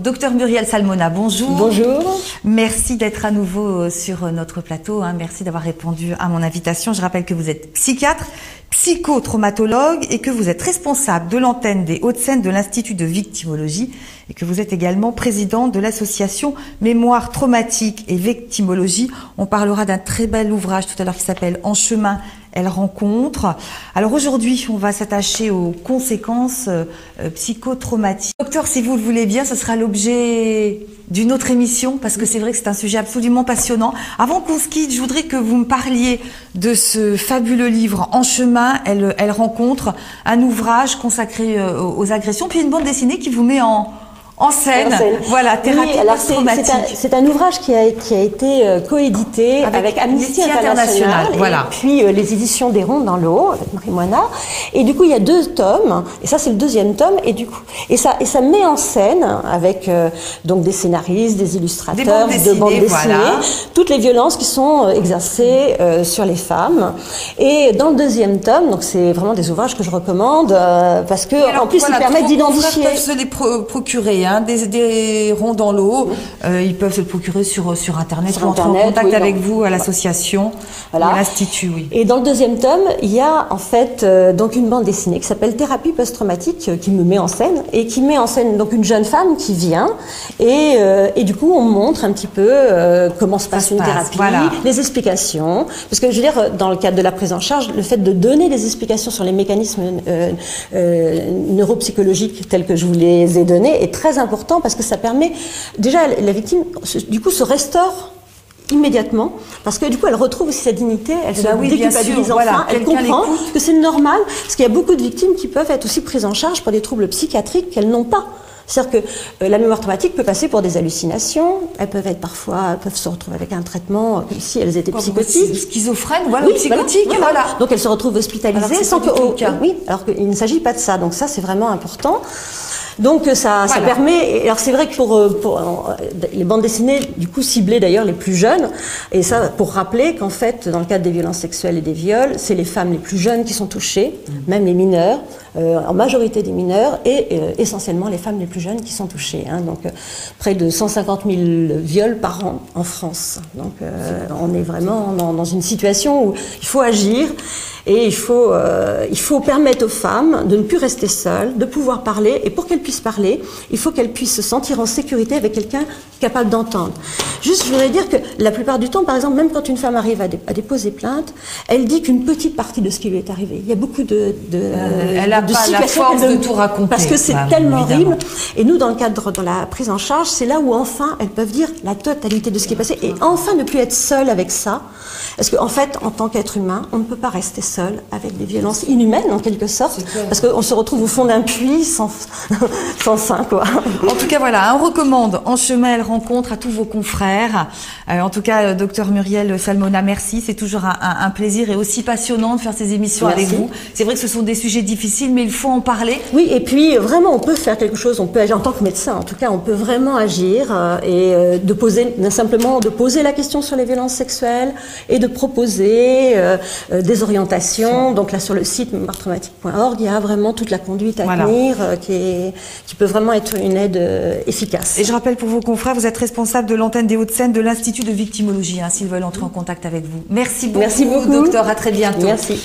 Docteur Muriel Salmona, bonjour. Bonjour. Merci d'être à nouveau sur notre plateau. Merci d'avoir répondu à mon invitation. Je rappelle que vous êtes psychiatre, psychotraumatologue et que vous êtes responsable de l'antenne des Hauts-de-Seine de l'Institut de victimologie et que vous êtes également président de l'association Mémoire traumatique et victimologie. On parlera d'un très bel ouvrage tout à l'heure qui s'appelle En chemin, elle rencontre. Alors aujourd'hui, on va s'attacher aux conséquences psychotraumatiques. Docteur, si vous le voulez bien, ce sera l'objet d'une autre émission parce que c'est vrai que c'est un sujet absolument passionnant. Avant qu'on se quitte, je voudrais que vous me parliez de ce fabuleux livre En chemin, elle rencontre, un ouvrage consacré aux agressions, puis une bande dessinée qui vous met en scène. Voilà, thérapie post-traumatique. C'est un ouvrage qui a été coédité avec Amnesty International voilà. Et puis les éditions des Ronds dans l'eau avec Marie Moina. Et du coup, il y a 2 tomes, et ça c'est le 2e tome, et du coup, et ça met en scène avec donc des scénaristes, des illustrateurs, de bandes dessinées, voilà, toutes les violences qui sont exercées sur les femmes. Et dans le 2e tome, donc c'est vraiment des ouvrages que je recommande parce que en plus ils permettent d'identifier. Ils peuvent se les procurer. Des ronds dans l'eau, ils peuvent se le procurer sur Internet, ou entrer en contact avec vous à l'association, à l'Institut. Oui. Et dans le 2e tome, il y a en fait donc une bande dessinée qui s'appelle Thérapie post-traumatique qui me met en scène et qui met en scène donc une jeune femme qui vient et du coup on montre un petit peu comment se passe une thérapie, les explications, parce que je veux dire dans le cadre de la prise en charge, le fait de donner des explications sur les mécanismes neuropsychologiques tels que je vous les ai donnés est très important parce que ça permet déjà la victime du coup se restaure immédiatement parce que du coup elle retrouve aussi sa dignité, elle se déculpabilise enfin, elle comprend que c'est normal parce qu'il y a beaucoup de victimes qui peuvent être aussi prises en charge pour des troubles psychiatriques qu'elles n'ont pas. C'est-à-dire que la mémoire traumatique peut passer pour des hallucinations, elles peuvent se retrouver avec un traitement comme si elles étaient psychotiques. Schizophrènes, oui, psychotiques, voilà. Donc elles se retrouvent hospitalisées sans que... alors qu'il ne s'agit pas de ça, donc ça c'est vraiment important. Donc ça permet, alors c'est vrai que pour les bandes dessinées du coup ciblées d'ailleurs les plus jeunes, et ça pour rappeler qu'en fait dans le cadre des violences sexuelles et des viols, c'est les femmes les plus jeunes qui sont touchées, même les mineurs, en majorité des mineurs et essentiellement les femmes les plus jeunes qui sont touchées. Donc près de 150 000 viols par an en France. Donc on est vraiment dans une situation où il faut agir. Et il faut permettre aux femmes de ne plus rester seules, de pouvoir parler. Et pour qu'elles puissent parler, il faut qu'elles puissent se sentir en sécurité avec quelqu'un capable d'entendre. Juste, je voudrais dire que la plupart du temps, par exemple, même quand une femme arrive à déposer plainte, elle dit qu'une petite partie de ce qui lui est arrivé. Il y a beaucoup elle n'a pas la force de tout raconter. Parce que c'est tellement horrible. Et nous, dans le cadre de la prise en charge, c'est là où enfin elles peuvent dire la totalité de ce qui est passé et enfin ne plus être seule avec ça. Parce qu'en fait, en tant qu'être humain, on ne peut pas rester seul avec des violences inhumaines en quelque sorte, parce qu'on se retrouve au fond d'un puits sans fin, quoi. En tout cas, voilà, on recommande En chemin, elle rencontre à tous vos confrères. En tout cas, docteur Muriel Salmona, merci. C'est toujours un plaisir et aussi passionnant de faire ces émissions avec vous. C'est vrai que ce sont des sujets difficiles, mais il faut en parler. Oui, et puis vraiment, on peut faire quelque chose. On peut agir en tant que médecin. En tout cas, on peut vraiment agir et simplement de poser la question sur les violences sexuelles et de proposer des orientations. Donc là, sur le site mémoiretraumatique.org, il y a vraiment toute la conduite à tenir qui peut vraiment être une aide efficace. Et je rappelle pour vos confrères, vous êtes responsable de l'antenne des Hauts-de-Seine de l'Institut de victimologie, s'ils veulent entrer en contact avec vous. Merci beaucoup, docteur. À très bientôt. Merci.